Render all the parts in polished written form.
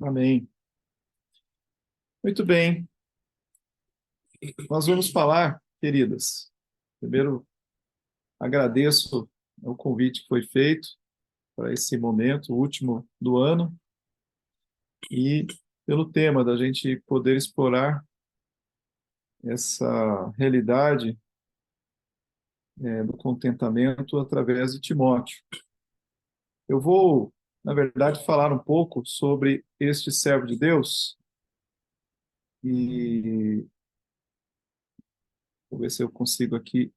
Amém. Muito bem. Nós vamos falar, queridas. Primeiro, agradeço o convite que foi feito para esse momento, o último do ano, e pelo tema da gente poder explorar essa realidade, do contentamento através de Timóteo. Eu vou, na verdade, falar um pouco sobre este servo de Deus e vou ver se eu consigo aqui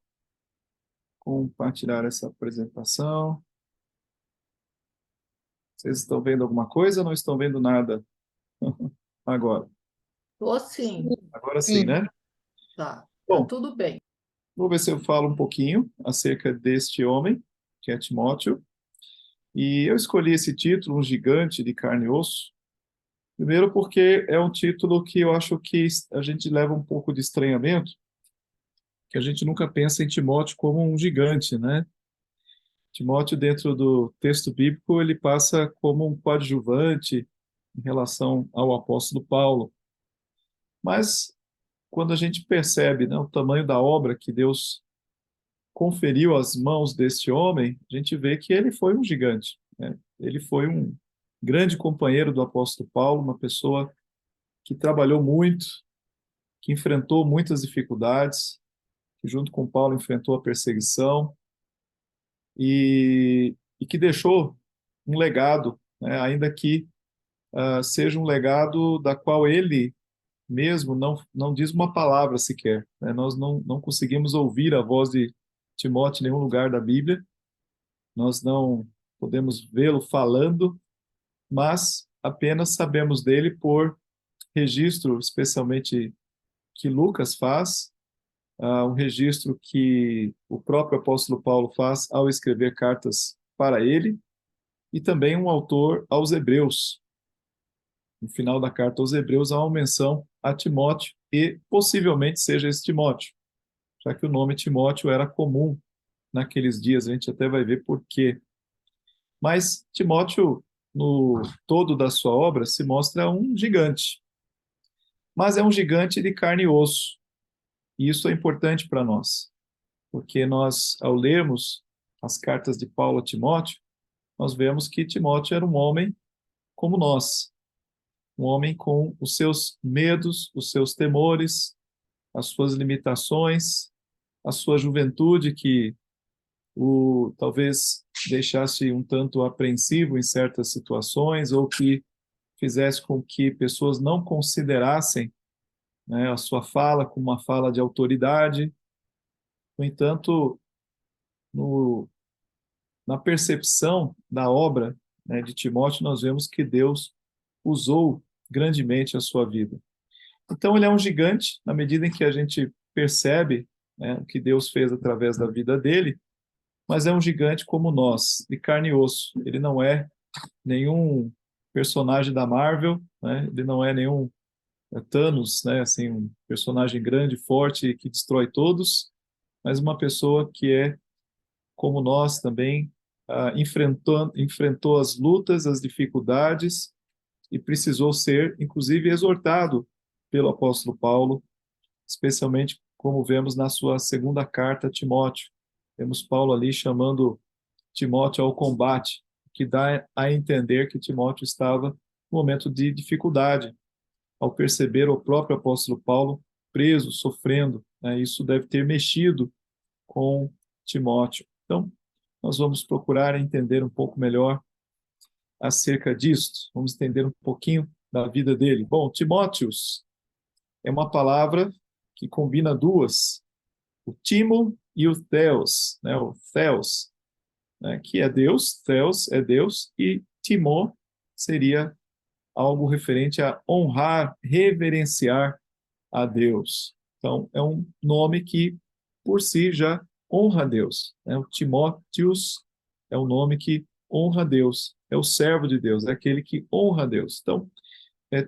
compartilhar essa apresentação. Vocês estão vendo alguma coisa ou não estão vendo nada agora? Tô sim, Agora sim, né? tá Bom, tudo bem. vou ver se eu falo um pouquinho acerca deste homem, que é Timóteo. E eu escolhi esse título, Um Gigante de Carne e Osso, primeiro porque é um título que eu acho que a gente leva um pouco de estranhamento, que a gente nunca pensa em Timóteo como um gigante, né? Timóteo, dentro do texto bíblico, ele passa como um coadjuvante em relação ao apóstolo Paulo. Mas quando a gente percebe, né, o tamanho da obra que Deus conferiu às mãos deste homem, a gente vê que ele foi um gigante, né? Ele foi um grande companheiro do apóstolo Paulo, uma pessoa que trabalhou muito, que enfrentou muitas dificuldades, que junto com Paulo enfrentou a perseguição e que deixou um legado, né, ainda que seja um legado da qual ele mesmo não diz uma palavra sequer, né? Nós não conseguimos ouvir a voz de Timóteo em nenhum lugar da Bíblia, nós não podemos vê-lo falando, mas apenas sabemos dele por registro, especialmente que Lucas faz, um registro que o próprio apóstolo Paulo faz ao escrever cartas para ele, e também um autor aos Hebreus. No final da carta aos Hebreus há uma menção a Timóteo, e possivelmente seja esse Timóteo, já que o nome Timóteo era comum naqueles dias, a gente até vai ver por quê. Mas Timóteo, no todo da sua obra, se mostra um gigante, mas é um gigante de carne e osso, e isso é importante para nós, porque nós, ao lermos as cartas de Paulo a Timóteo, nós vemos que Timóteo era um homem como nós, um homem com os seus medos, os seus temores, as suas limitações, a sua juventude que o talvez deixasse um tanto apreensivo em certas situações ou que fizesse com que pessoas não considerassem, né, a sua fala como uma fala de autoridade. No entanto, no, na percepção da obra, né, de Timóteo, nós vemos que Deus usou grandemente a sua vida. Então, ele é um gigante, na medida em que a gente percebe, né, o que Deus fez através da vida dele, mas é um gigante como nós, de carne e osso. Ele não é nenhum personagem da Marvel, né? Ele não é nenhum Thanos, né? Assim, um personagem grande, forte, que destrói todos, mas uma pessoa que é como nós também, enfrentou as lutas, as dificuldades e precisou ser, inclusive, exortado pelo apóstolo Paulo, especialmente como vemos na sua segunda carta a Timóteo. Temos Paulo ali chamando Timóteo ao combate, que dá a entender que Timóteo estava no momento de dificuldade, ao perceber o próprio apóstolo Paulo preso, sofrendo, né? Isso deve ter mexido com Timóteo. Então, nós vamos procurar entender um pouco melhor acerca disto. Vamos entender um pouquinho da vida dele. Bom, Timóteos é uma palavra que combina duas, o timo e o theos, né? O theos, né? Que é Deus, theos é Deus, e timó seria algo referente a honrar, reverenciar a Deus. Então, é um nome que, por si, já honra a Deus, né? O Timóteos é um nome que honra a Deus, é o servo de Deus, é aquele que honra a Deus. Então,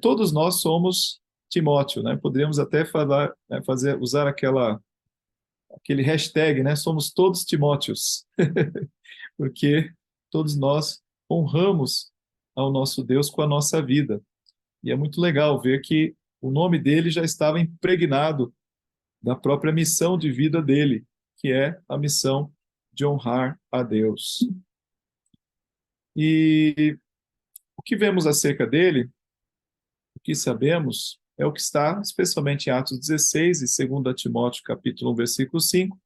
todos nós somos Timóteo, né? Poderíamos até falar, né, usar aquele hashtag, né? Somos todos Timóteos, porque todos nós honramos ao nosso Deus com a nossa vida. E é muito legal ver que o nome dele já estava impregnado da própria missão de vida dele, que é a missão de honrar a Deus. E o que vemos acerca dele, o que sabemos, é o que está especialmente em Atos 16 e 2 Timóteo capítulo 1, versículo 5,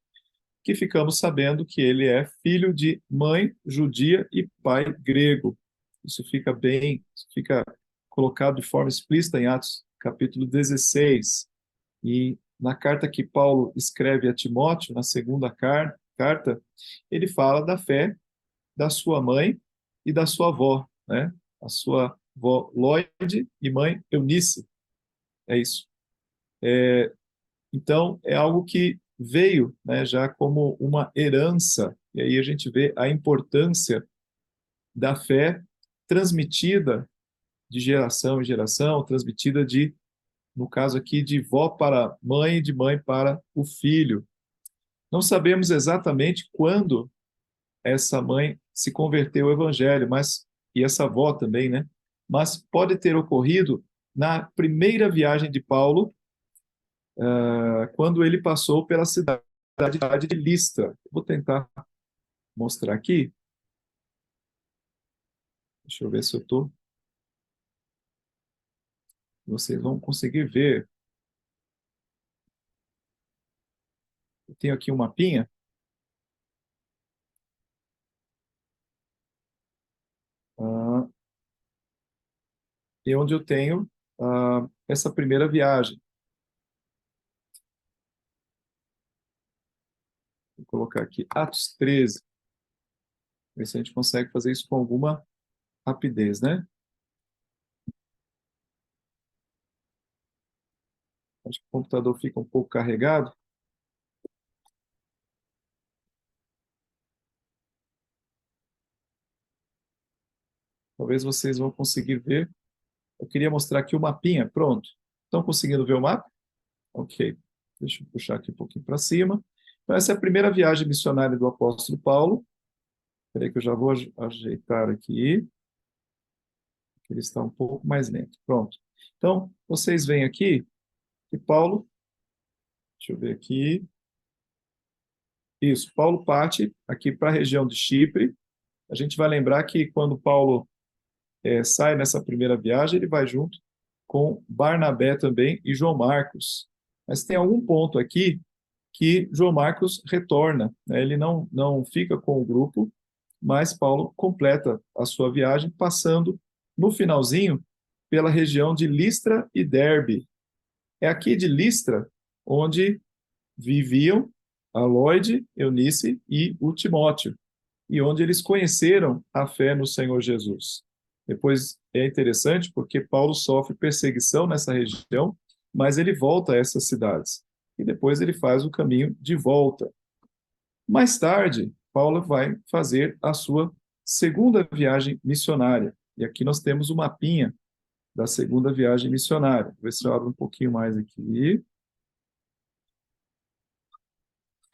que ficamos sabendo que ele é filho de mãe judia e pai grego. Isso fica colocado de forma explícita em Atos capítulo 16. E na carta que Paulo escreve a Timóteo, na segunda carta, ele fala da fé da sua mãe e da sua avó, né? A sua avó Lloyd e mãe Eunice. É isso. Então, é algo que veio, né, já como uma herança. E aí a gente vê a importância da fé transmitida de geração em geração, transmitida no caso aqui, de vó para mãe e de mãe para o filho. Não sabemos exatamente quando essa mãe se converteu ao evangelho, e essa avó também, né? Mas pode ter ocorrido na primeira viagem de Paulo, quando ele passou pela cidade de Listra. Vou tentar mostrar aqui. Deixa eu ver se eu estou. Vocês vão conseguir ver. Eu tenho aqui um mapinha. Uh, e onde eu tenho essa primeira viagem. Vou colocar aqui Atos 13. Ver se a gente consegue fazer isso com alguma rapidez, né? Acho que o computador fica um pouco carregado. Talvez vocês vão conseguir ver. Eu queria mostrar aqui o mapinha. Pronto. Estão conseguindo ver o mapa? Ok. Deixa eu puxar aqui um pouquinho para cima. Então, essa é a primeira viagem missionária do apóstolo Paulo. Espera aí que eu já vou ajeitar aqui. Ele está um pouco mais lento. Pronto. Então, vocês veem aqui que Paulo, deixa eu ver aqui. Isso, Paulo parte aqui para a região de Chipre. A gente vai lembrar que quando Paulo sai nessa primeira viagem, ele vai junto com Barnabé também e João Marcos. Mas tem algum ponto aqui que João Marcos retorna, né? Ele não fica com o grupo, mas Paulo completa a sua viagem, passando no finalzinho pela região de Listra e Derbe. É aqui de Listra onde viviam a Lloyd, Eunice e o Timóteo, e onde eles conheceram a fé no Senhor Jesus. Depois é interessante porque Paulo sofre perseguição nessa região, mas ele volta a essas cidades. E depois ele faz o caminho de volta. Mais tarde, Paulo vai fazer a sua segunda viagem missionária. E aqui nós temos o mapinha da segunda viagem missionária. Vou ver se eu abro um pouquinho mais aqui.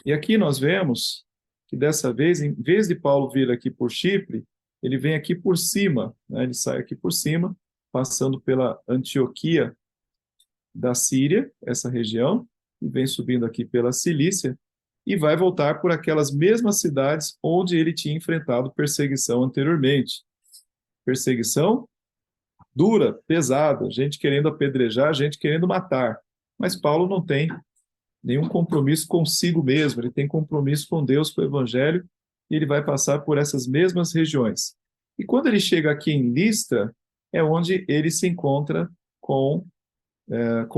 E aqui nós vemos que dessa vez, em vez de Paulo vir aqui por Chipre, ele vem aqui por cima, né? Ele sai aqui por cima, passando pela Antioquia da Síria, essa região, e vem subindo aqui pela Cilícia, e vai voltar por aquelas mesmas cidades onde ele tinha enfrentado perseguição anteriormente. Perseguição dura, pesada, gente querendo apedrejar, gente querendo matar. Mas Paulo não tem nenhum compromisso consigo mesmo, ele tem compromisso com Deus, com o Evangelho, e ele vai passar por essas mesmas regiões. E quando ele chega aqui em Listra, é onde ele se encontra com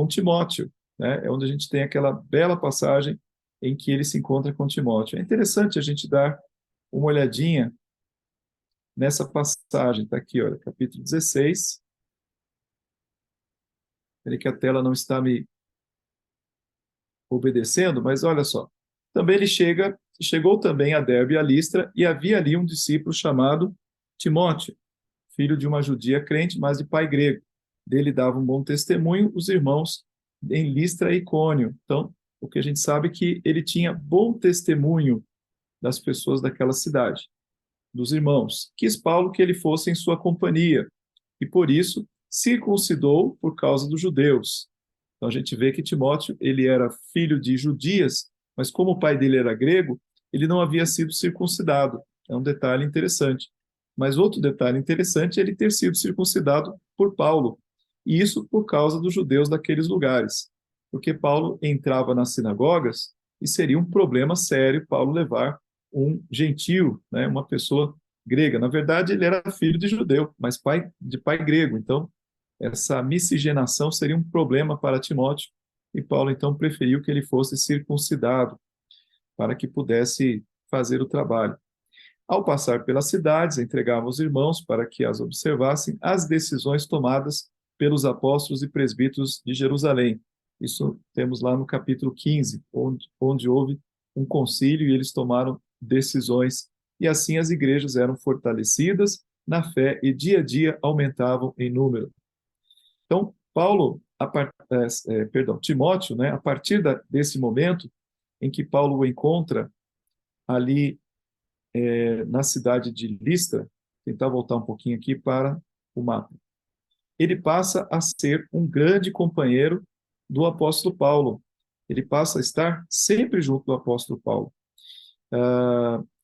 Timóteo, né? É onde a gente tem aquela bela passagem em que ele se encontra com Timóteo. É interessante a gente dar uma olhadinha nessa passagem, está aqui, olha, capítulo 16. Peraí que a tela não está me obedecendo, mas olha só. Também chegou também a Derbe e a Listra, e havia ali um discípulo chamado Timóteo, filho de uma judia crente, mas de pai grego. Dele davam um bom testemunho os irmãos em Listra e Icônio. Então, o que a gente sabe é que ele tinha bom testemunho das pessoas daquela cidade, dos irmãos. Quis Paulo que ele fosse em sua companhia, e por isso circuncidou por causa dos judeus. Então a gente vê que Timóteo, ele era filho de judias, mas como o pai dele era grego, ele não havia sido circuncidado. É um detalhe interessante. Mas outro detalhe interessante é ele ter sido circuncidado por Paulo, e isso por causa dos judeus daqueles lugares, porque Paulo entrava nas sinagogas e seria um problema sério Paulo levar um gentio, né, uma pessoa grega. Na verdade, ele era filho de judeu, mas de pai grego. Então, essa miscigenação seria um problema para Timóteo, e Paulo então preferiu que ele fosse circuncidado para que pudesse fazer o trabalho. Ao passar pelas cidades, entregava aos irmãos para que as observassem as decisões tomadas pelos apóstolos e presbíteros de Jerusalém. Isso temos lá no capítulo 15, onde houve um concílio e eles tomaram decisões. E assim as igrejas eram fortalecidas na fé e dia a dia aumentavam em número. Então, Timóteo, né, a partir desse momento em que Paulo o encontra ali na cidade de Listra, tentar voltar um pouquinho aqui para o mapa, ele passa a ser um grande companheiro do apóstolo Paulo. Ele passa a estar sempre junto do apóstolo Paulo.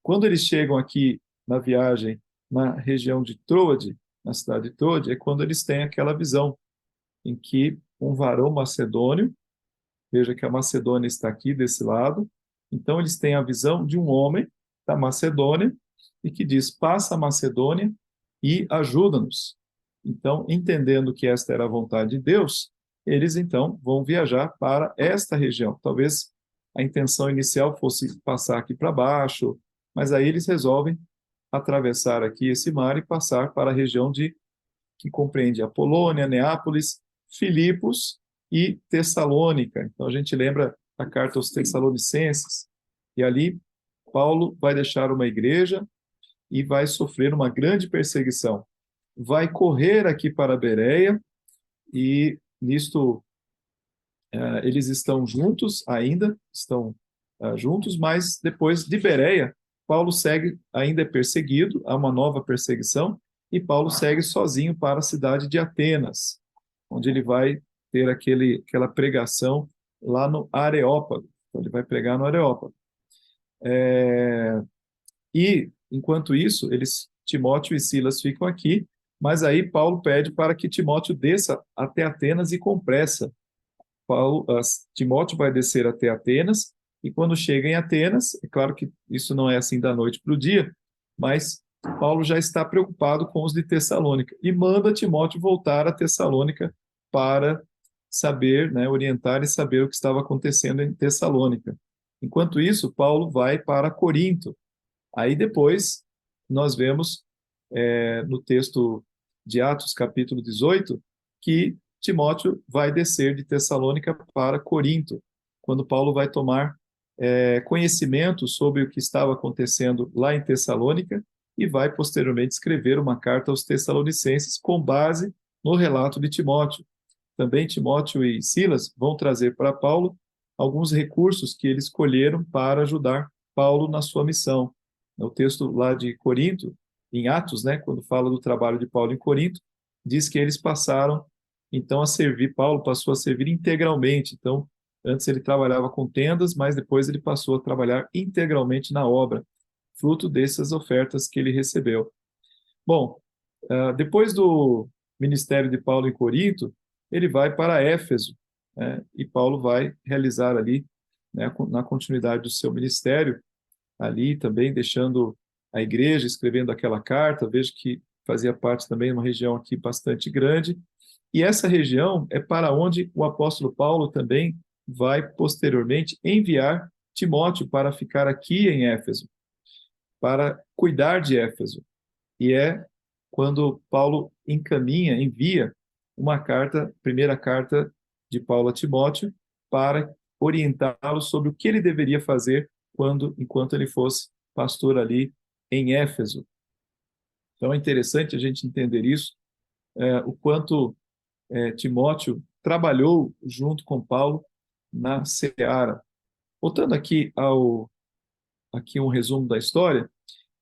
Quando eles chegam aqui na viagem, na região de Troade, na cidade de Troade, é quando eles têm aquela visão em que um varão macedônio, veja que a Macedônia está aqui desse lado, então eles têm a visão de um homem da Macedônia e que diz: passa a Macedônia e ajuda-nos. Então, entendendo que esta era a vontade de Deus, eles então vão viajar para esta região. Talvez a intenção inicial fosse passar aqui para baixo, mas aí eles resolvem atravessar aqui esse mar e passar para a região que compreende a Polônia, Neápolis, Filipos e Tessalônica. Então a gente lembra a carta aos Tessalonicenses, e ali Paulo vai deixar uma igreja e vai sofrer uma grande perseguição. Vai correr aqui para Bereia, e nisto eles estão juntos ainda, estão juntos, mas depois de Bereia, Paulo segue, ainda é perseguido, há uma nova perseguição, e Paulo segue sozinho para a cidade de Atenas, onde ele vai ter aquela pregação lá no Areópago. Então, ele vai pregar no Areópago. E, enquanto isso, Timóteo e Silas ficam aqui, mas aí Paulo pede para que Timóteo desça até Atenas e com pressa. Timóteo vai descer até Atenas, e quando chega em Atenas, é claro que isso não é assim da noite para o dia, mas Paulo já está preocupado com os de Tessalônica e manda Timóteo voltar a Tessalônica para saber, né, orientar e saber o que estava acontecendo em Tessalônica. Enquanto isso, Paulo vai para Corinto. Aí depois nós vemos no texto de Atos, capítulo 18, que Timóteo vai descer de Tessalônica para Corinto, quando Paulo vai tomar conhecimento sobre o que estava acontecendo lá em Tessalônica e vai posteriormente escrever uma carta aos Tessalonicenses com base no relato de Timóteo. Também Timóteo e Silas vão trazer para Paulo alguns recursos que eles escolheram para ajudar Paulo na sua missão. No texto lá de Corinto, em Atos, né, quando fala do trabalho de Paulo em Corinto, diz que eles passaram então a servir, Paulo passou a servir integralmente. Então, antes ele trabalhava com tendas, mas depois ele passou a trabalhar integralmente na obra, fruto dessas ofertas que ele recebeu. Bom, depois do ministério de Paulo em Corinto, ele vai para Éfeso, né, e Paulo vai realizar ali, né, na continuidade do seu ministério, ali também deixando a igreja, escrevendo aquela carta. Vejo que fazia parte também de uma região aqui bastante grande, e essa região é para onde o apóstolo Paulo também vai posteriormente enviar Timóteo para ficar aqui em Éfeso, para cuidar de Éfeso. E é quando Paulo envia uma carta, primeira carta de Paulo a Timóteo, para orientá-lo sobre o que ele deveria fazer enquanto ele fosse pastor ali em Éfeso. Então é interessante a gente entender isso, o quanto Timóteo trabalhou junto com Paulo na seara. Voltando aqui um resumo da história.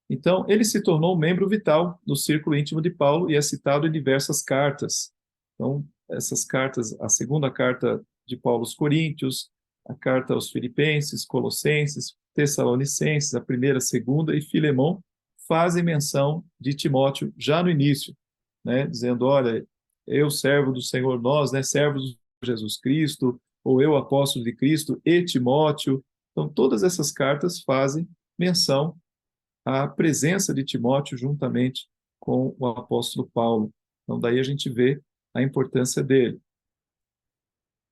Então, ele se tornou um membro vital do círculo íntimo de Paulo e é citado em diversas cartas. Então, essas cartas, a segunda carta de Paulo aos Coríntios, a carta aos Filipenses, Colossenses, Tessalonicenses, a primeira, a segunda e Filemão, fazem menção de Timóteo já no início, né, dizendo, olha, eu servo do Senhor, nós, né, servos de Jesus Cristo, ou eu apóstolo de Cristo, e Timóteo. Então, todas essas cartas fazem menção à presença de Timóteo juntamente com o apóstolo Paulo. Então, daí a gente vê a importância dele.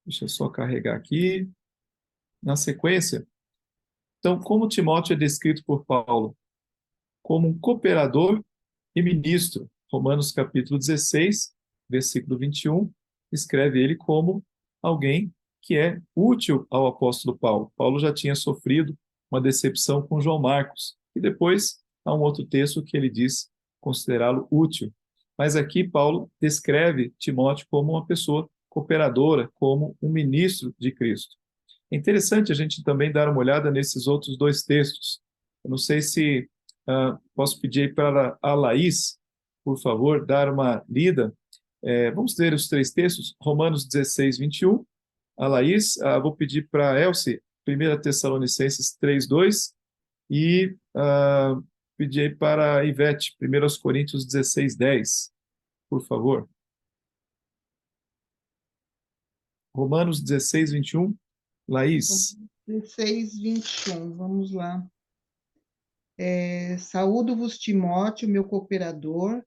Deixa eu só carregar aqui. Na sequência, então, como Timóteo é descrito por Paulo? Como um cooperador e ministro. Romanos capítulo 16, versículo 21, escreve ele como alguém que é útil ao apóstolo Paulo. Paulo já tinha sofrido uma decepção com João Marcos, e depois há um outro texto que ele diz considerá-lo útil. Mas aqui Paulo descreve Timóteo como uma pessoa cooperadora, como um ministro de Cristo. É interessante a gente também dar uma olhada nesses outros dois textos. Eu não sei se posso pedir para a Laís, por favor, dar uma lida. Vamos ler os três textos, Romanos 16, 21. A Laís, vou pedir para a Elsie, 1 Tessalonicenses 3, 2. E pedir para a Ivete, 1 Coríntios 16, 10, por favor. Romanos 16, 21. Laís. 16, 21, vamos lá. Saúdo-vos, Timóteo, meu cooperador,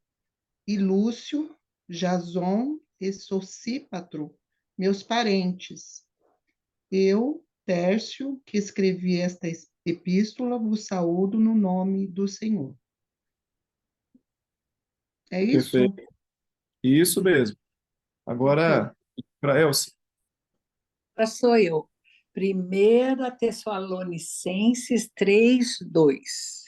e Lúcio, Jason e Sosípatro, meus parentes. Eu, Tércio, que escrevi esta epístola, vos saúdo no nome do Senhor. É isso? Perfeito. Isso mesmo. Agora, para Elsie. Sou eu. 1 Tessalonicenses 3, 2.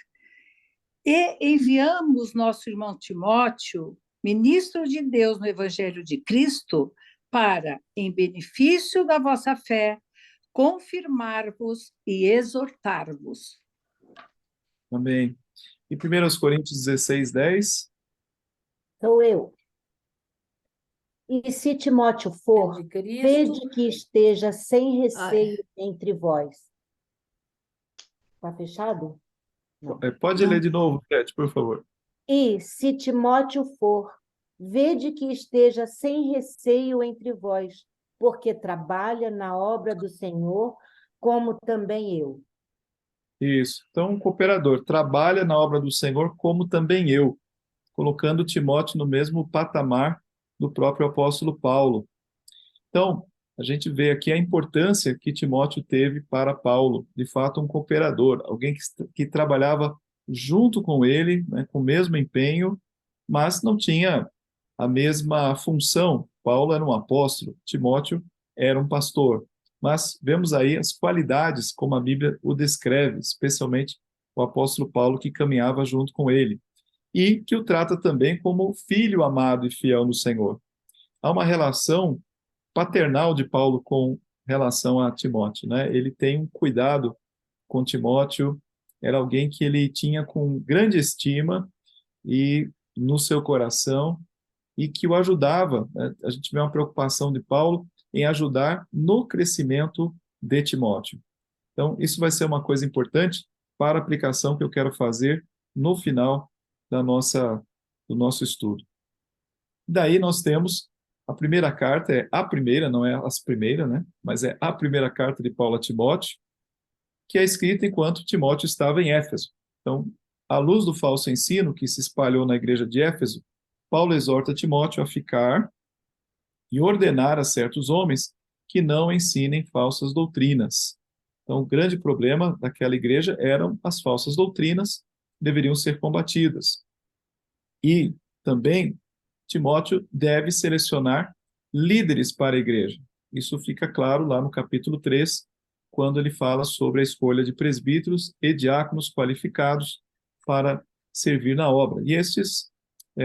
E enviamos nosso irmão Timóteo, ministro de Deus no Evangelho de Cristo, para, em benefício da vossa fé, confirmar-vos e exortar-vos. Amém. E 1 Coríntios 16, 10. Sou eu. E se Timóteo for, vede que esteja sem receio entre vós. Está fechado? Não. Pode ler de novo, Cat, por favor. E se Timóteo for, vede que esteja sem receio entre vós, porque trabalha na obra do Senhor, como também eu. Isso. Então, um cooperador trabalha na obra do Senhor, como também eu, colocando Timóteo no mesmo patamar do próprio apóstolo Paulo. Então, a gente vê aqui a importância que Timóteo teve para Paulo, de fato, um cooperador, alguém que trabalhava junto com ele, né, com o mesmo empenho, mas não tinha a mesma função. Paulo era um apóstolo, Timóteo era um pastor. Mas vemos aí as qualidades como a Bíblia o descreve, especialmente o apóstolo Paulo que caminhava junto com ele, e que o trata também como filho amado e fiel no Senhor. Há uma relação paternal de Paulo com relação a Timóteo, né? Ele tem um cuidado com Timóteo, era alguém que ele tinha com grande estima e no seu coração e que o ajudava, né? A gente vê uma preocupação de Paulo em ajudar no crescimento de Timóteo. Então, isso vai ser uma coisa importante para a aplicação que eu quero fazer no final do nosso estudo. Daí nós temos a primeira carta, é a primeira, não é as primeiras, né? Mas é a primeira carta de Paulo a Timóteo, que é escrita enquanto Timóteo estava em Éfeso. Então, à luz do falso ensino que se espalhou na igreja de Éfeso, Paulo exorta Timóteo a ficar e ordenar a certos homens que não ensinem falsas doutrinas. Então, o grande problema daquela igreja eram as falsas doutrinas, que deveriam ser combatidas. E também Timóteo deve selecionar líderes para a igreja. Isso fica claro lá no capítulo 3, quando ele fala sobre a escolha de presbíteros e diáconos qualificados para servir na obra. E estes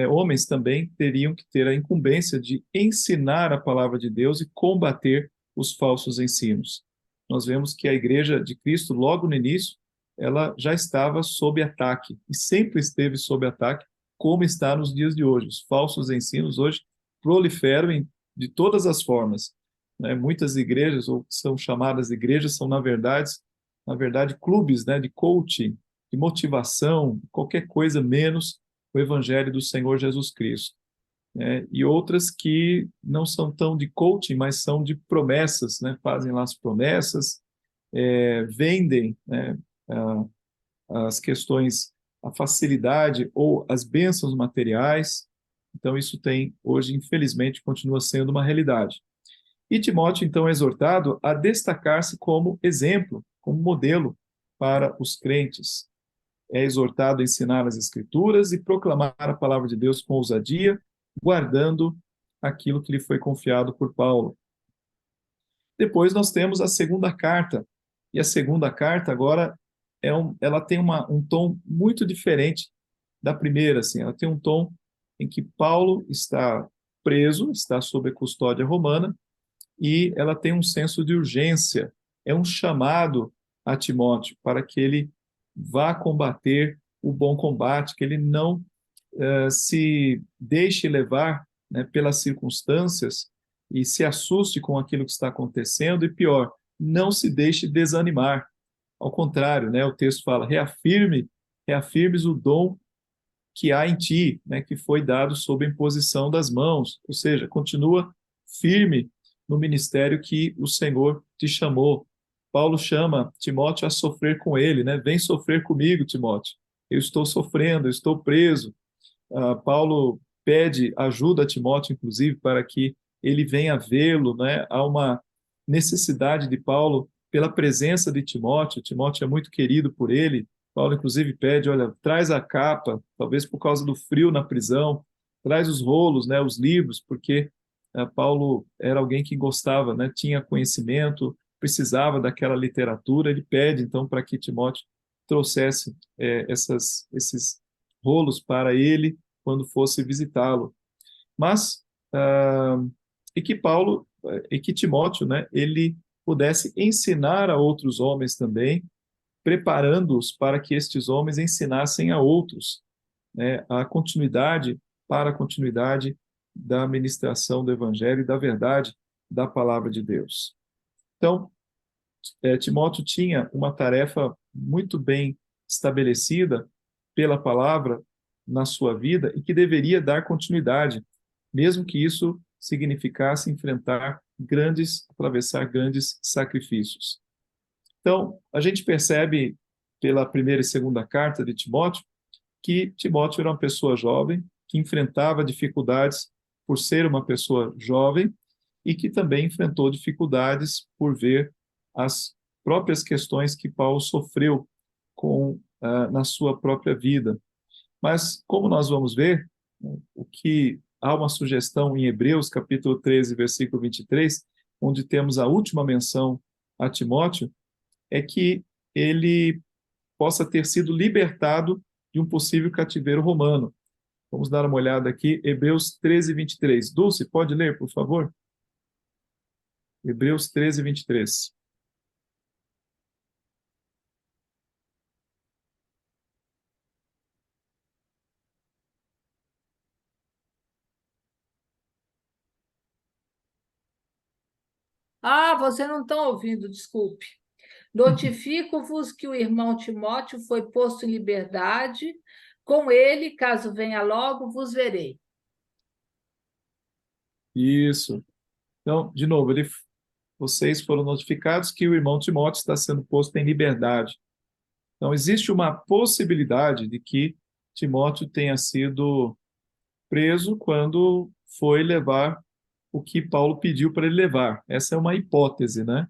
homens também teriam que ter a incumbência de ensinar a palavra de Deus e combater os falsos ensinos. Nós vemos que a igreja de Cristo, logo no início, ela já estava sob ataque, e sempre esteve sob ataque, como está nos dias de hoje. Os falsos ensinos hoje proliferam em de todas as formas, né? Muitas igrejas, ou são chamadas igrejas, são, na verdade, clubes, né, de coaching, de motivação, qualquer coisa menos o Evangelho do Senhor Jesus Cristo. Né? E outras que não são tão de coaching, mas são de promessas, né? Fazem lá as promessas, vendem, né, as questões, a facilidade ou as bênçãos materiais. Então, isso tem, hoje, infelizmente, continua sendo uma realidade. E Timóteo, então, é exortado a destacar-se como exemplo, como modelo para os crentes. É exortado a ensinar as Escrituras e proclamar a palavra de Deus com ousadia, guardando aquilo que lhe foi confiado por Paulo. Depois nós temos a segunda carta. E a segunda carta agora ela tem um tom muito diferente da primeira. Assim, ela tem um tom em que Paulo está preso, está sob a custódia romana, e ela tem um senso de urgência. É um chamado a Timóteo para que ele vá combater o bom combate, que ele não se deixe levar, né, pelas circunstâncias e se assuste com aquilo que está acontecendo, e pior, não se deixe desanimar. Ao contrário, né, o texto fala, reafirmes o dom que há em ti, né, que foi dado sob a imposição das mãos, ou seja, continua firme no ministério que o Senhor te chamou. Paulo chama Timóteo a sofrer com ele, né? Vem sofrer comigo, Timóteo. Eu estou sofrendo, eu estou preso. Paulo pede ajuda a Timóteo, inclusive, para que ele venha vê-lo, né? Há uma necessidade de Paulo pela presença de Timóteo. Timóteo é muito querido por ele. Paulo, inclusive, pede, olha, traz a capa, talvez por causa do frio na prisão, traz os rolos, né, os livros, porque Paulo era alguém que gostava, né, tinha conhecimento, precisava daquela literatura. Ele pede, então, para que Timóteo trouxesse esses rolos para ele quando fosse visitá-lo. Mas, e que Timóteo, né, ele pudesse ensinar a outros homens também, preparando-os para que estes homens ensinassem a outros, né, para a continuidade da ministração do Evangelho e da verdade da palavra de Deus. Então, Timóteo tinha uma tarefa muito bem estabelecida pela palavra na sua vida e que deveria dar continuidade, mesmo que isso significasse atravessar grandes sacrifícios. Então, a gente percebe pela primeira e segunda carta de Timóteo que Timóteo era uma pessoa jovem, que enfrentava dificuldades por ser uma pessoa jovem e que também enfrentou dificuldades por ver as próprias questões que Paulo sofreu na sua própria vida. Mas, como nós vamos ver, há uma sugestão em Hebreus, capítulo 13, versículo 23, onde temos a última menção a Timóteo, é que ele possa ter sido libertado de um possível cativeiro romano. Vamos dar uma olhada aqui, Hebreus 13, 23. Dulce, pode ler, por favor? Hebreus 13, 23. Ah, você não está ouvindo, desculpe. Notifico-vos que o irmão Timóteo foi posto em liberdade. Com ele, caso venha logo, vos verei. Isso. Então, de novo, vocês foram notificados que o irmão Timóteo está sendo posto em liberdade. Então, existe uma possibilidade de que Timóteo tenha sido preso quando foi levar o que Paulo pediu para ele levar. Essa é uma hipótese, né?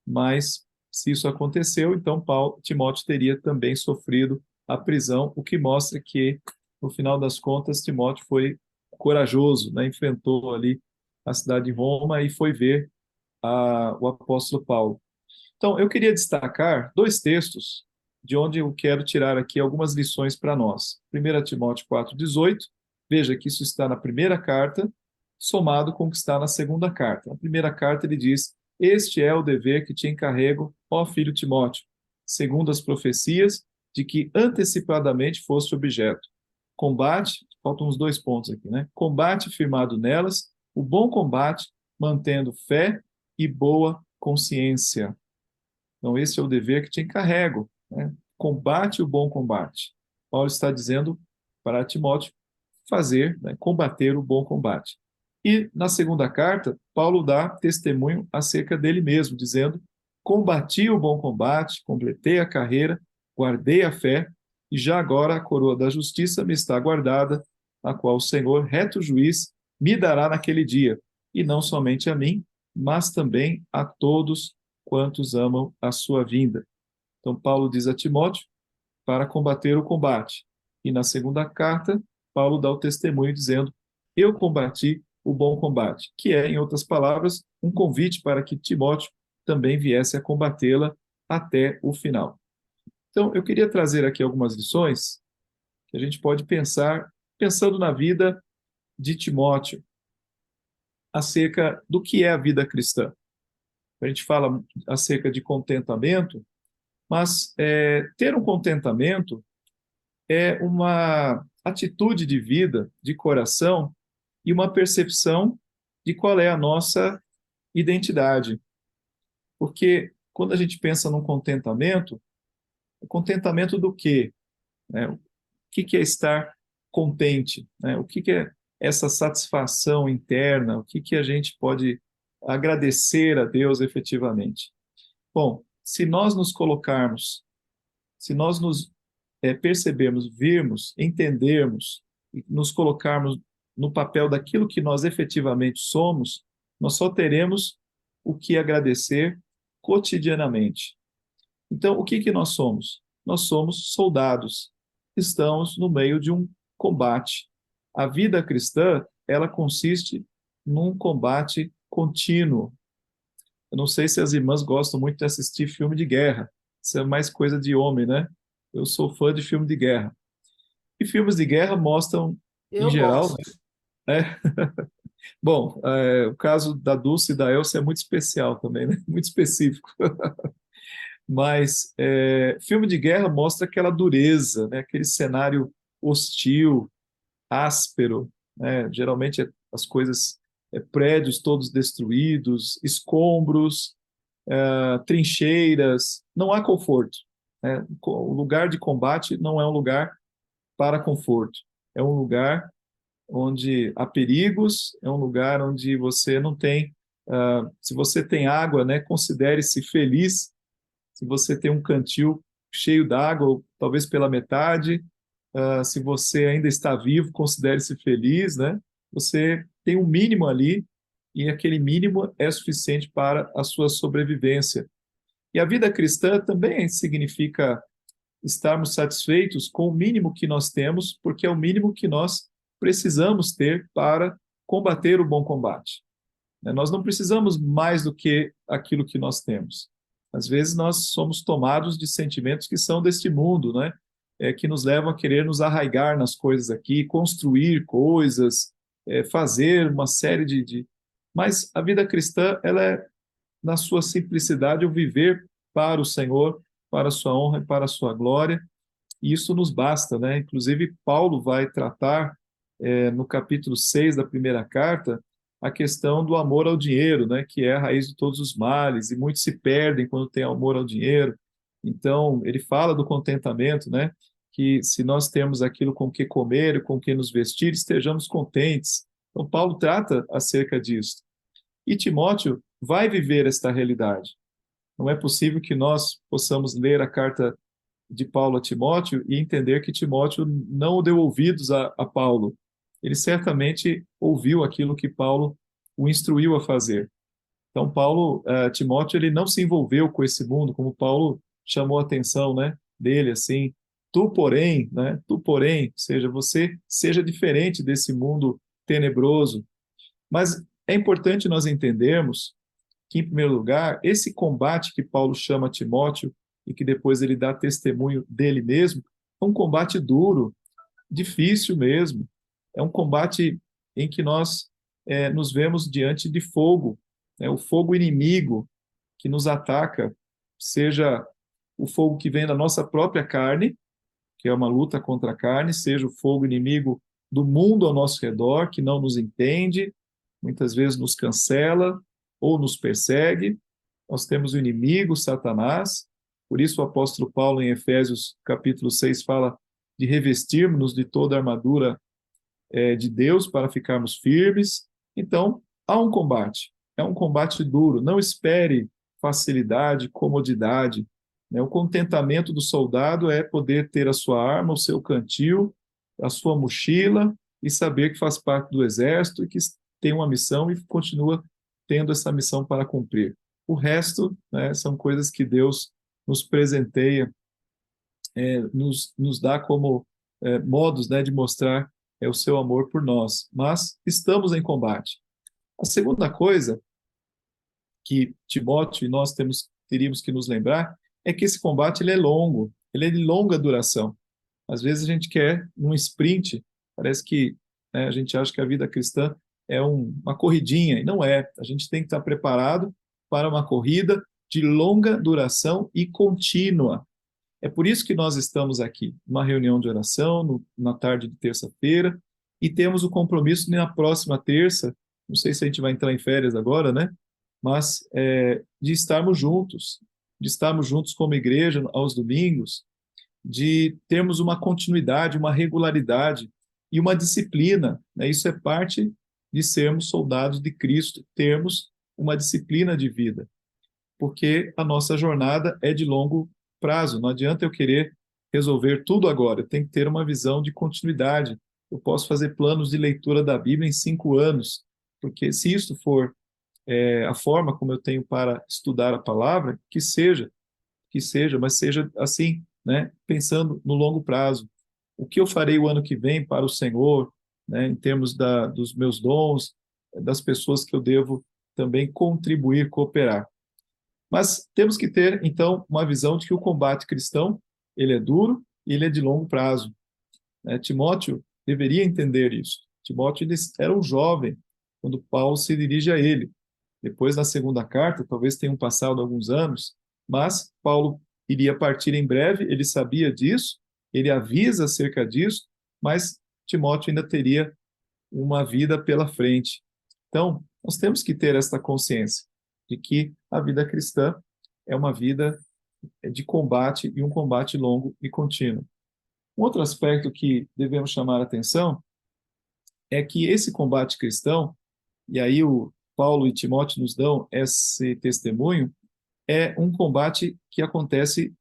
Mas, se isso aconteceu, então Timóteo teria também sofrido a prisão, o que mostra que, no final das contas, Timóteo foi corajoso, né? Enfrentou ali a cidade de Roma e foi ver o apóstolo Paulo. Então, eu queria destacar dois textos de onde eu quero tirar aqui algumas lições para nós. 1 Timóteo 4,18, veja que isso está na primeira carta, somado com o que está na segunda carta. Na primeira carta ele diz, este é o dever que te encarrego, ó filho Timóteo, segundo as profecias de que antecipadamente foste objeto. Combate, faltam uns 2 pontos aqui, né? Combate firmado nelas o bom combate, mantendo fé e boa consciência. Então, esse é o dever que te encarrego, né? Combate o bom combate. Paulo está dizendo para Timóteo fazer, né, combater o bom combate. E na segunda carta, Paulo dá testemunho acerca dele mesmo, dizendo: combati o bom combate, completei a carreira, guardei a fé, e já agora a coroa da justiça me está guardada, a qual o Senhor, reto juiz, me dará naquele dia, e não somente a mim, mas também a todos quantos amam a sua vinda. Então, Paulo diz a Timóteo para combater o combate. E na segunda carta, Paulo dá o testemunho dizendo: eu combati o bom combate, que é, em outras palavras, um convite para que Timóteo também viesse a combatê-la até o final. Então, eu queria trazer aqui algumas lições que a gente pode pensar, pensando na vida de Timóteo, acerca do que é a vida cristã. A gente fala acerca de contentamento, mas ter um contentamento é uma atitude de vida, de coração, e uma percepção de qual é a nossa identidade. Porque quando a gente pensa num contentamento, o contentamento do quê? Né? O que é estar contente? Né? O que é essa satisfação interna? O que a gente pode agradecer a Deus efetivamente? Bom, se nós nos colocarmos, se nós nos percebermos, virmos, entendermos e nos colocarmos no papel daquilo que nós efetivamente somos, nós só teremos o que agradecer cotidianamente. Então, o que nós somos? Nós somos soldados. Estamos no meio de um combate. A vida cristã, ela consiste num combate contínuo. Eu não sei se as irmãs gostam muito de assistir filme de guerra. Isso é mais coisa de homem, né? Eu sou fã de filme de guerra. E filmes de guerra mostram, em Eu geral, gosto. né? Bom, o caso da Dulce e da Elsa é muito especial também, né? Muito específico. Mas filme de guerra mostra aquela dureza, né? Aquele cenário hostil, áspero, né? Geralmente as coisas, prédios todos destruídos, escombros, trincheiras, não há conforto, né? O lugar de combate não é um lugar para conforto, é um lugar onde há perigos, é um lugar onde você não tem, se você tem água, né, considere-se feliz. Se você tem um cantil cheio d'água, ou talvez pela metade, se você ainda está vivo, considere-se feliz, né? Você tem um mínimo ali, e aquele mínimo é suficiente para a sua sobrevivência. E a vida cristã também significa estarmos satisfeitos com o mínimo que nós temos, porque é o mínimo que nós precisamos ter para combater o bom combate. Nós não precisamos mais do que aquilo que nós temos. Às vezes nós somos tomados de sentimentos que são deste mundo, né? Que nos levam a querer nos arraigar nas coisas aqui, construir coisas, fazer uma série de... Mas a vida cristã, ela é, na sua simplicidade, o viver para o Senhor, para a sua honra e para a sua glória, e isso nos basta, né? Inclusive, Paulo vai tratar, no capítulo 6 da primeira carta, a questão do amor ao dinheiro, né? Que é a raiz de todos os males, e muitos se perdem quando tem amor ao dinheiro. Então, ele fala do contentamento, né? Que se nós temos aquilo com que comer e com que nos vestir, estejamos contentes. Então, Paulo trata acerca disso. E Timóteo vai viver esta realidade. Não é possível que nós possamos ler a carta de Paulo a Timóteo e entender que Timóteo não deu ouvidos a Paulo. Ele certamente ouviu aquilo que Paulo o instruiu a fazer. Então, Timóteo, ele não se envolveu com esse mundo, como Paulo chamou a atenção, né, dele, assim, tu, porém, né, tu, porém, ou seja, você seja diferente desse mundo tenebroso. Mas é importante nós entendermos que, em primeiro lugar, esse combate que Paulo chama Timóteo e que depois ele dá testemunho dele mesmo, é um combate duro, difícil mesmo. É um combate em que nós nos vemos diante de fogo, né? O fogo inimigo que nos ataca, seja o fogo que vem da nossa própria carne, que é uma luta contra a carne, seja o fogo inimigo do mundo ao nosso redor, que não nos entende, muitas vezes nos cancela ou nos persegue. Nós temos o inimigo, Satanás. Por isso o apóstolo Paulo, em Efésios capítulo 6, fala de revestirmos-nos de toda a armadura de Deus para ficarmos firmes. Então, há um combate. É um combate duro. Não espere facilidade, comodidade. Né? O contentamento do soldado é poder ter a sua arma, o seu cantil, a sua mochila e saber que faz parte do exército e que tem uma missão e continua tendo essa missão para cumprir. O resto, né, são coisas que Deus nos presenteia, nos dá como modos, né, de mostrar o seu amor por nós. Mas estamos em combate. A segunda coisa que Timóteo e nós teríamos que nos lembrar é que esse combate ele é longo, ele é de longa duração. Às vezes a gente quer num sprint, parece que, né, a gente acha que a vida cristã é uma corridinha, e não é. A gente tem que estar preparado para uma corrida de longa duração e contínua. É por isso que nós estamos aqui, numa reunião de oração, na tarde de terça-feira, e temos o compromisso na próxima terça, não sei se a gente vai entrar em férias agora, né? Mas de estarmos juntos como igreja aos domingos, de termos uma continuidade, uma regularidade e uma disciplina, né? Isso é parte de sermos soldados de Cristo, termos uma disciplina de vida, porque a nossa jornada é de longo prazo. Não adianta eu querer resolver tudo agora, eu tenho que ter uma visão de continuidade. Eu posso fazer planos de leitura da Bíblia em 5 anos, porque se isso for a forma como eu tenho para estudar a palavra, que seja, mas seja assim, né, pensando no longo prazo. O que eu farei o ano que vem para o Senhor, né, em termos dos meus dons, das pessoas que eu devo também contribuir, cooperar. Mas temos que ter, então, uma visão de que o combate cristão, ele é duro e ele é de longo prazo. Timóteo deveria entender isso. Timóteo era um jovem quando Paulo se dirige a ele. Depois, na segunda carta, talvez tenham passado alguns anos, mas Paulo iria partir em breve, ele sabia disso, ele avisa acerca disso, mas Timóteo ainda teria uma vida pela frente. Então, nós temos que ter esta consciência de que a vida cristã é uma vida de combate e um combate longo e contínuo. Um outro aspecto que devemos chamar a atenção é que esse combate cristão, e aí o Paulo e Timóteo nos dão esse testemunho, é um combate que acontece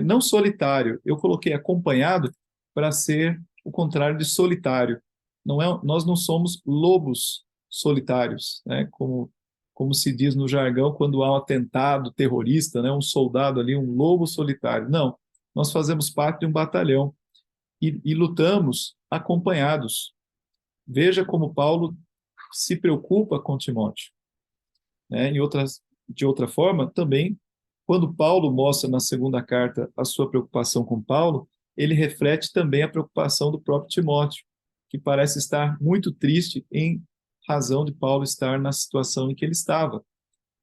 não solitário. Eu coloquei acompanhado para ser o contrário de solitário. Nós não somos lobos solitários, né? Como se diz no jargão quando há um atentado terrorista, né? Um soldado ali, um lobo solitário. Não, nós fazemos parte de um batalhão e lutamos acompanhados. Veja como Paulo se preocupa com Timóteo. Né? De outra forma, também, quando Paulo mostra na segunda carta a sua preocupação com Paulo, ele reflete também a preocupação do próprio Timóteo, que parece estar muito triste em razão de Paulo estar na situação em que ele estava.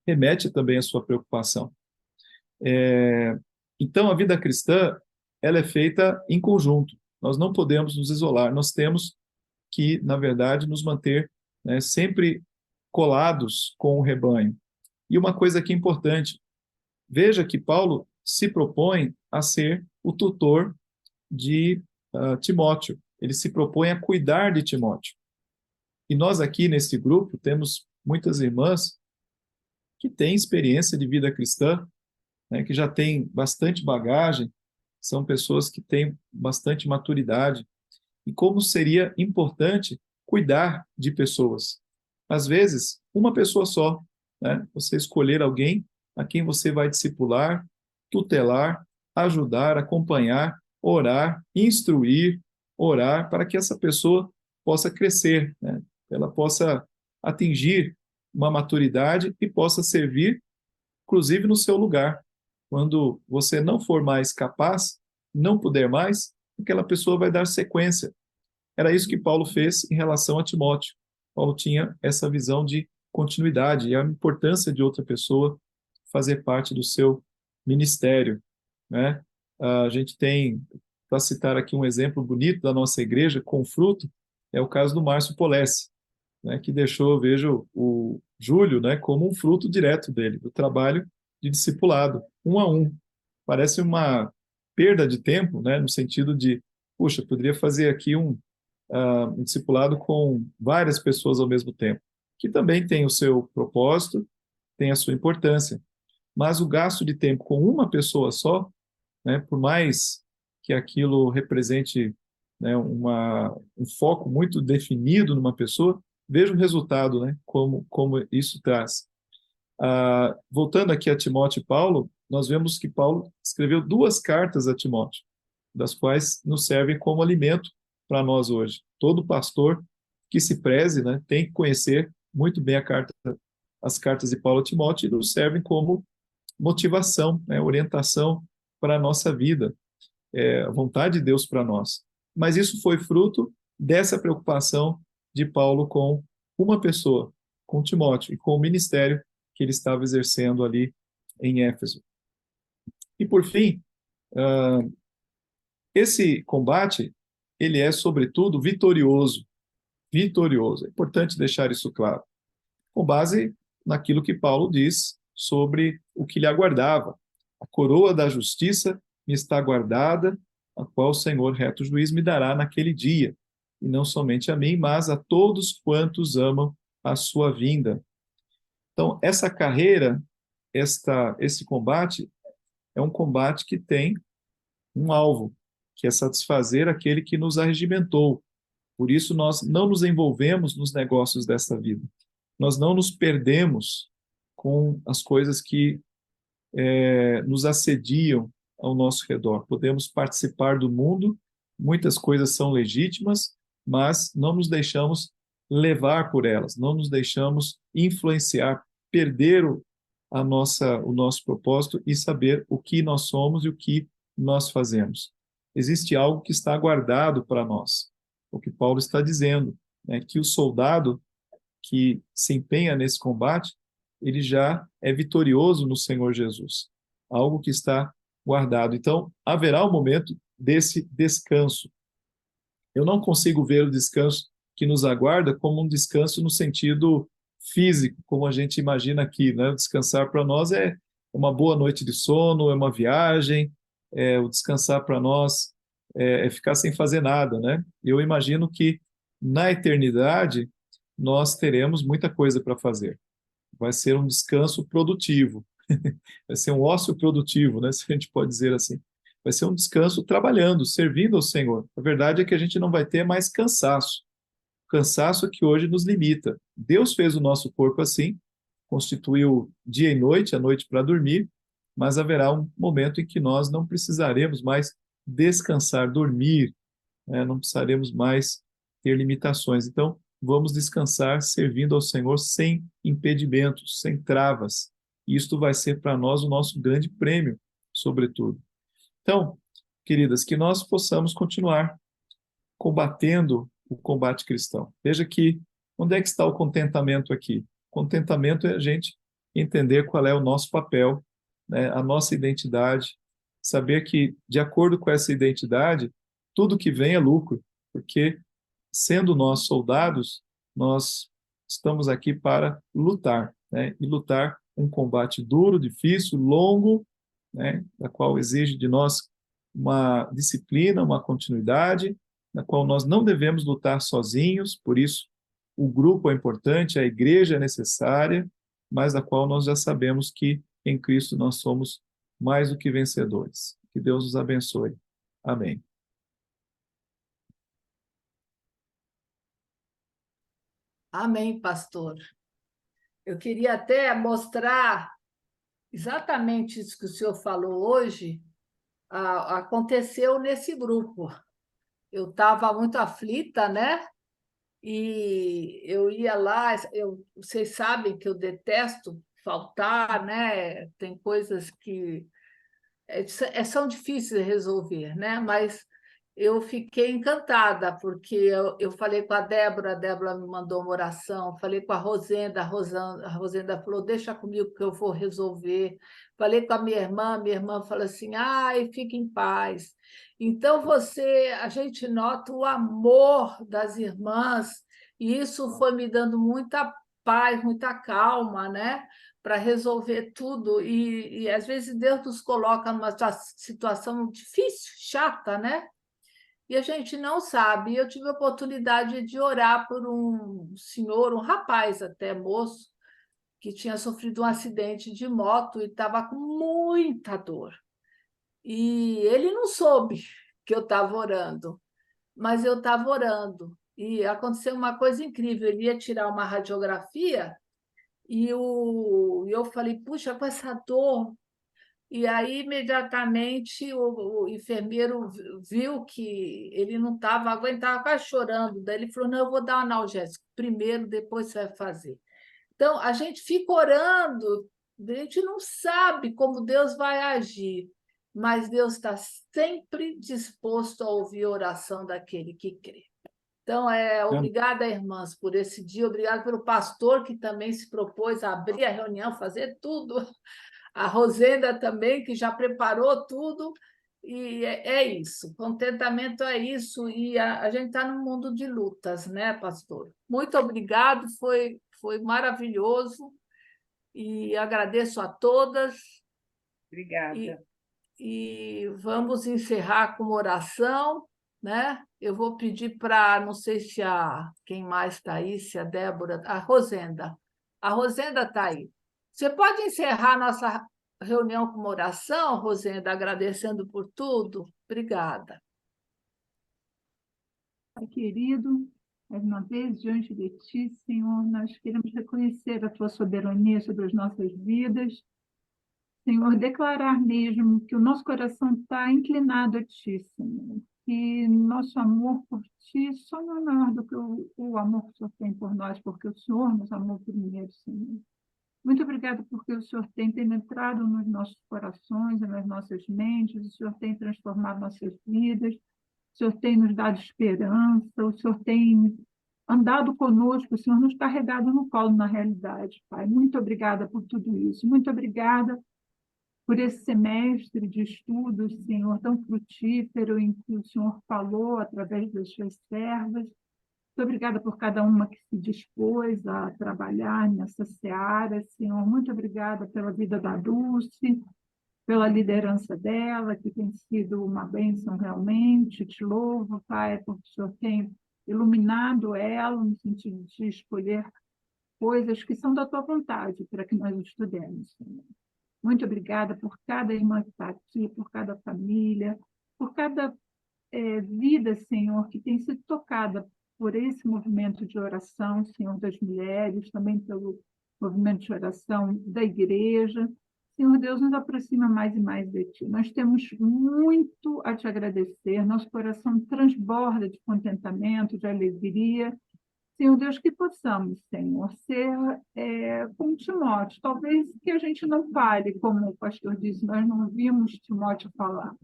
Remete também à sua preocupação. Então, a vida cristã, ela é feita em conjunto. Nós não podemos nos isolar. Nós temos que, na verdade, nos manter, né, sempre colados com o rebanho. E uma coisa aqui importante, veja que Paulo se propõe a ser o tutor de Timóteo. Ele se propõe a cuidar de Timóteo. E nós aqui nesse grupo temos muitas irmãs que têm experiência de vida cristã, né, que já têm bastante bagagem, são pessoas que têm bastante maturidade. E como seria importante cuidar de pessoas. Às vezes, uma pessoa só, né? Você escolher alguém a quem você vai discipular, tutelar, ajudar, acompanhar, orar, instruir, orar, para que essa pessoa possa crescer, né? Ela possa atingir uma maturidade e possa servir, inclusive no seu lugar. Quando você não for mais capaz, não puder mais, aquela pessoa vai dar sequência. Era isso que Paulo fez em relação a Timóteo. Paulo tinha essa visão de continuidade e a importância de outra pessoa fazer parte do seu ministério, né? A gente tem, para citar aqui um exemplo bonito da nossa igreja, com fruto, é o caso do Márcio Polessi. né, que deixou, vejo, o Júlio, né, como um fruto direto dele, do trabalho de discipulado, um a um. Parece uma perda de tempo, né, no sentido de, puxa, poderia fazer aqui um discipulado com várias pessoas ao mesmo tempo, que também tem o seu propósito, tem a sua importância. Mas o gasto de tempo com uma pessoa só, né, por mais que aquilo represente, né, um foco muito definido numa pessoa, veja o resultado, né, como isso traz. Voltando aqui a Timóteo e Paulo, nós vemos que Paulo escreveu 2 cartas a Timóteo, das quais nos servem como alimento para nós hoje. Todo pastor que se preze, né, tem que conhecer muito bem as cartas de Paulo a Timóteo e nos servem como motivação, né, orientação para a nossa vida, a vontade de Deus para nós. Mas isso foi fruto dessa preocupação de Paulo com uma pessoa, com Timóteo, e com o ministério que ele estava exercendo ali em Éfeso. E, por fim, esse combate, ele é, sobretudo, vitorioso. Vitorioso. É importante deixar isso claro. Com base naquilo que Paulo diz sobre o que lhe aguardava. A coroa da justiça me está guardada, a qual o Senhor, reto juiz, me dará naquele dia. E não somente a mim, mas a todos quantos amam a sua vinda. Então, essa carreira, esse combate, é um combate que tem um alvo, que é satisfazer aquele que nos arregimentou. Por isso, nós não nos envolvemos nos negócios desta vida. Nós não nos perdemos com as coisas que nos assediam ao nosso redor. Podemos participar do mundo, muitas coisas são legítimas, mas não nos deixamos levar por elas, não nos deixamos influenciar, perder o nosso propósito e saber o que nós somos e o que nós fazemos. Existe algo que está guardado para nós. O que Paulo está dizendo, né, que o soldado que se empenha nesse combate, ele já é vitorioso no Senhor Jesus. Algo que está guardado. Então, haverá um momento desse descanso. Eu não consigo ver o descanso que nos aguarda como um descanso no sentido físico, como a gente imagina aqui, né? Descansar para nós é uma boa noite de sono, é uma viagem, o descansar para nós é ficar sem fazer nada, né? Eu imagino que na eternidade nós teremos muita coisa para fazer. Vai ser um descanso produtivo, vai ser um ócio produtivo, né? Se a gente pode dizer assim. Vai ser um descanso trabalhando, servindo ao Senhor. A verdade é que a gente não vai ter mais cansaço. Cansaço que hoje nos limita. Deus fez o nosso corpo assim, constituiu dia e noite, a noite para dormir, mas haverá um momento em que nós não precisaremos mais descansar, dormir, né? Não precisaremos mais ter limitações. Então, vamos descansar servindo ao Senhor sem impedimentos, sem travas. E isto vai ser para nós o nosso grande prêmio, sobretudo. Então, queridas, que nós possamos continuar combatendo o combate cristão. Veja que, onde é que está o contentamento aqui? Contentamento é a gente entender qual é o nosso papel, né, a nossa identidade, saber que, de acordo com essa identidade, tudo que vem é lucro, porque, sendo nós soldados, nós estamos aqui para lutar, né, e lutar um combate duro, difícil, longo, né, da qual exige de nós uma disciplina, uma continuidade, na qual nós não devemos lutar sozinhos, por isso o grupo é importante, a igreja é necessária, mas da qual nós já sabemos que em Cristo nós somos mais do que vencedores. Que Deus nos abençoe. Amém. Amém, pastor. Eu queria até mostrar exatamente isso que o senhor falou hoje, aconteceu nesse grupo. Eu estava muito aflita, né? E eu ia lá, vocês sabem que eu detesto faltar, né? Tem coisas que são difíceis de resolver, né? Mas eu fiquei encantada, porque eu falei com a Débora me mandou uma oração, falei com a Rosenda, a Rosenda falou, deixa comigo que eu vou resolver. Falei com a minha irmã falou assim, ai, fique em paz. Então, a gente nota o amor das irmãs E isso foi me dando muita paz, muita calma, né? Para resolver tudo. E às vezes Deus nos coloca numa situação difícil, chata, né? E a gente não sabe. Eu tive a oportunidade de orar por um senhor, um rapaz até, moço, que tinha sofrido um acidente de moto e estava com muita dor. E ele não soube que eu estava orando, mas eu estava orando. E aconteceu uma coisa incrível, ele ia tirar uma radiografia e eu falei, puxa, com essa dor. E aí, imediatamente, o enfermeiro viu que ele não estava aguentava, quase chorando. Daí ele falou, não, eu vou dar um analgésico primeiro, depois você vai fazer. Então, a gente fica orando, a gente não sabe como Deus vai agir, mas Deus está sempre disposto a ouvir a oração daquele que crê. Então, obrigada, irmãs, por esse dia, obrigada pelo pastor que também se propôs a abrir a reunião, fazer tudo, a Rosenda também, que já preparou tudo, e é isso, contentamento é isso, e a gente está num mundo de lutas, né, pastor? Muito obrigado, foi maravilhoso, e agradeço a todas, Obrigada. e vamos encerrar com uma oração, né? Eu vou pedir para, não sei se quem mais está aí, se a Débora, a Rosenda. A Rosenda está aí. Você pode encerrar a nossa reunião com uma oração, Rosenda, agradecendo por tudo? Obrigada. Pai querido, mais uma vez, diante de Ti, Senhor, nós queremos reconhecer a Tua soberania sobre as nossas vidas. Senhor, declarar mesmo que o nosso coração está inclinado a Ti, Senhor. Que nosso amor por Ti só não é maior do que o amor que o Senhor tem por nós, porque o Senhor nos amou primeiro, Senhor. Muito obrigada porque o Senhor tem penetrado nos nossos corações e nas nossas mentes, o Senhor tem transformado nossas vidas, o Senhor tem nos dado esperança, o Senhor tem andado conosco, o Senhor nos carregado no colo na realidade, Pai. Muito obrigada por tudo isso. Muito obrigada por esse semestre de estudos, Senhor, tão frutífero, em que o Senhor falou através das suas servas. Muito obrigada por cada uma que se dispôs a trabalhar nessa seara, Senhor. Muito obrigada pela vida da Dulce, pela liderança dela, que tem sido uma bênção realmente. Te louvo, Pai, porque o Senhor tem iluminado ela no sentido de escolher coisas que são da tua vontade para que nós estudemos, Senhor. Muito obrigada por cada irmã que está aqui, por cada família, por cada vida, Senhor, que tem sido tocada por esse movimento de oração, Senhor, das mulheres, também pelo movimento de oração da igreja. Senhor Deus, nos aproxima mais e mais de Ti. Nós temos muito a Te agradecer, nosso coração transborda de contentamento, de alegria. Senhor Deus, que possamos, Senhor, ser como Timóteo. Talvez que a gente não fale, como o pastor disse, nós não vimos Timóteo falar,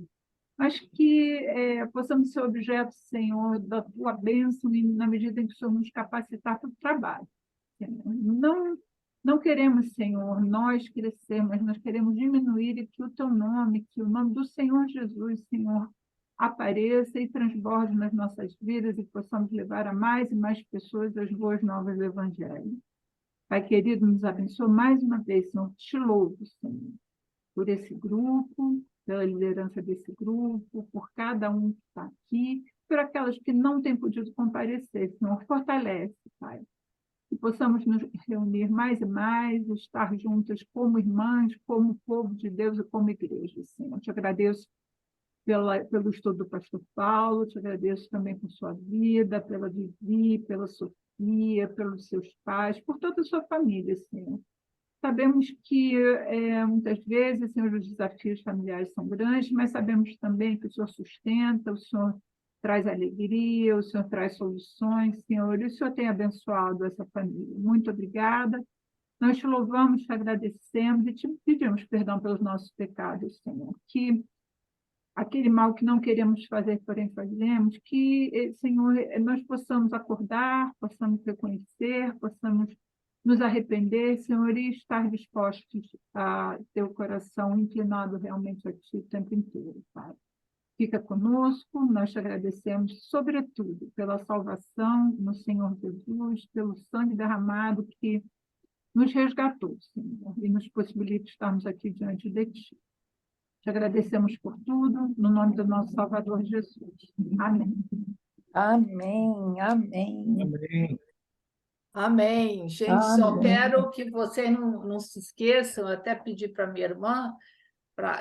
mas que possamos ser objeto, Senhor, da Tua bênção e na medida em que o Senhor nos capacitar para o trabalho. Senhor. Não queremos, Senhor, nós crescer, mas nós queremos diminuir e que o Teu nome, que o nome do Senhor Jesus, Senhor, apareça e transborde nas nossas vidas e possamos levar a mais e mais pessoas as boas novas do Evangelho. Pai querido, nos abençoe mais uma vez, Senhor. Te louvo, Senhor, por esse grupo, pela liderança desse grupo, por cada um que está aqui, por aquelas que não têm podido comparecer, Senhor. Fortalece, Pai. Que possamos nos reunir mais e mais, estar juntas como irmãs, como povo de Deus e como igreja, Senhor. Te agradeço pelo estudo do pastor Paulo, te agradeço também por sua vida, pela Vivi, pela Sofia, pelos seus pais, por toda a sua família, Senhor. Sabemos que muitas vezes, Senhor, os desafios familiares são grandes, mas sabemos também que o Senhor sustenta, o Senhor traz alegria, o Senhor traz soluções, Senhor, e o Senhor tem abençoado essa família. Muito obrigada. Nós te louvamos, te agradecemos e te pedimos perdão pelos nossos pecados, Senhor. Que aquele mal que não queremos fazer, porém fazemos, que, Senhor, nós possamos acordar, possamos reconhecer, possamos nos arrepender, Senhor, e estar dispostos a ter o coração inclinado realmente a Ti o tempo inteiro, Pai. fica conosco. Nós te agradecemos, sobretudo, pela salvação no Senhor Jesus, pelo sangue derramado que nos resgatou, Senhor, e nos possibilita estarmos aqui diante de Ti. Te agradecemos por tudo, no nome do nosso Salvador Jesus. Amém. Amém, amém. Amém. Amém. Gente, só Amém. quero que vocês não se esqueçam, eu até pedi para minha irmã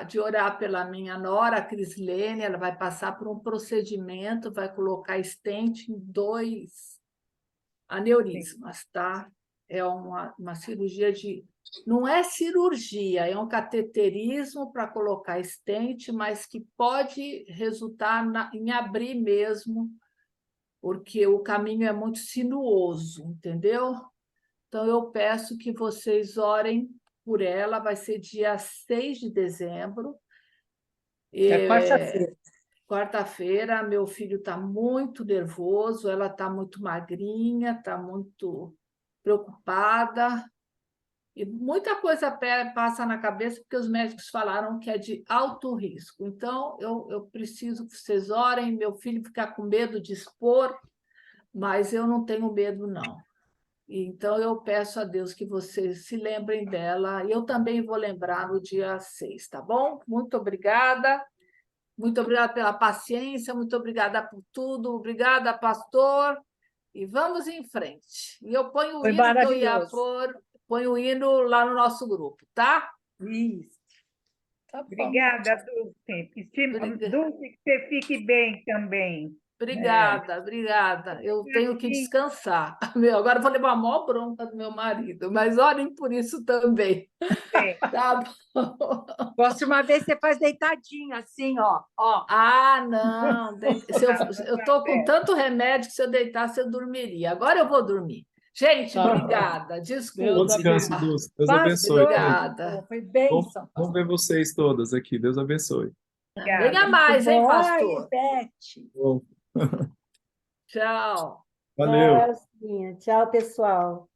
de orar pela minha nora, a Crislene, ela vai passar por um procedimento, vai colocar stent em 2 aneurismas, tá? É uma cirurgia de... Não é cirurgia, é um cateterismo para colocar stent, mas que pode resultar em abrir mesmo, porque o caminho é muito sinuoso, entendeu? Então, eu peço que vocês orem por ela, vai ser dia 6 de dezembro. É quarta-feira. Quarta-feira, meu filho está muito nervoso, ela está muito magrinha, está muito preocupada, e muita coisa passa na cabeça, porque os médicos falaram que é de alto risco. Então, eu preciso que vocês orem, meu filho fica com medo de expor, mas eu não tenho medo, não. Então, eu peço a Deus que vocês se lembrem dela, e eu também vou lembrar no dia 6, tá bom? Muito obrigada. Muito obrigada pela paciência, muito obrigada por tudo, obrigada, pastor, e vamos em frente. E eu ponho o Foi hino que eu ia maravilhoso. pôr, ponho o hino lá no nosso grupo, tá? Isso. Tá bom. Obrigada, Dulce. Dulce, que você fique bem também. Obrigada. Eu tenho que descansar. Meu, agora eu vou levar a maior bronca do meu marido, mas orem por isso também. É. Tá bom? Próxima vez você faz deitadinho, assim, ó. Ah, não. Eu estou com tanto remédio que se eu deitasse, eu dormiria. Agora eu vou dormir. Gente, obrigada. Bom Desculpa. descanso, Dulce. Deus Pastor, abençoe. Obrigada. Foi bênção. Vamos ver vocês todas aqui. Deus abençoe. Obrigada. Venha mais, hein, pastor? Beth. Bom, Tchau. valeu. Tchau, Elcinha. Tchau, pessoal.